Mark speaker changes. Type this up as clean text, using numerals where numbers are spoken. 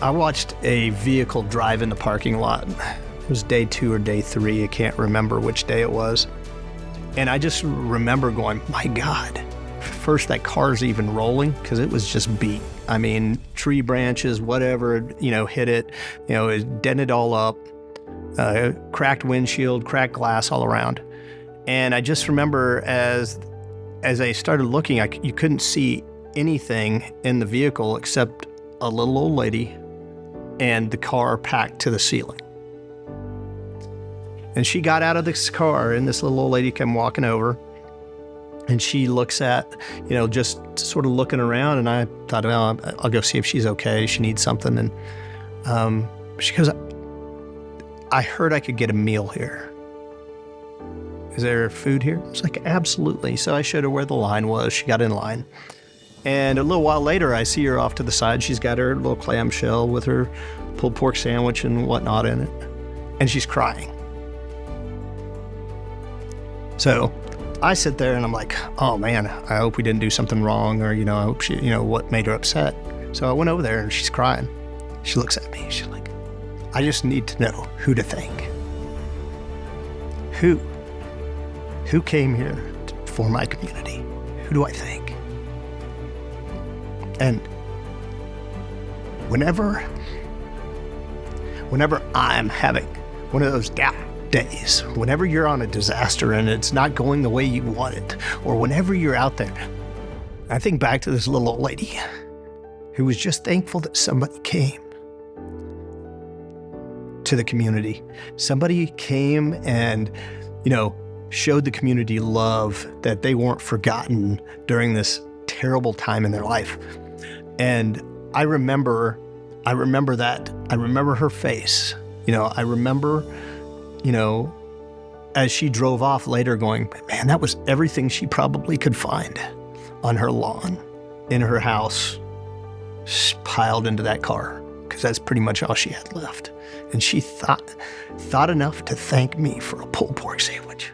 Speaker 1: I watched a vehicle drive in the parking lot. It was day 2 or day 3. I can't remember which day it was. And I just remember going, my God. First, that car's even rolling because it was just beat. I mean, tree branches, whatever, hit it, it dented all up, cracked windshield, cracked glass all around. And I just remember as I started looking, you couldn't see anything in the vehicle except a little old lady and the car packed to the ceiling. And she got out of this car, and this little old lady came walking over, and she looks at, just sort of looking around, and I thought, well, I'll go see if she's okay. She needs something. And she goes, I heard I could get a meal here. Is there food here? I was like, absolutely. So I showed her where the line was. She got in line. And a little while later, I see her off to the side. She's got her little clamshell with her pulled pork sandwich and whatnot in it. And she's crying. So I sit there and I'm like, oh man, I hope we didn't do something wrong, or, I hope she, what made her upset. So I went over there and she's crying. She looks at me. She's like, I just need to know who to thank. Who came here for my community? Who do I thank? And whenever I'm having one of those down days, whenever you're on a disaster and it's not going the way you want it, or whenever you're out there, I think back to this little old lady who was just thankful that somebody came to the community. Somebody came and, showed the community love, that they weren't forgotten during this terrible time in their life. And I remember that. I remember her face. I remember, as she drove off later going, man, that was everything she probably could find on her lawn, in her house, piled into that car, because that's pretty much all she had left. And she thought enough to thank me for a pulled pork sandwich.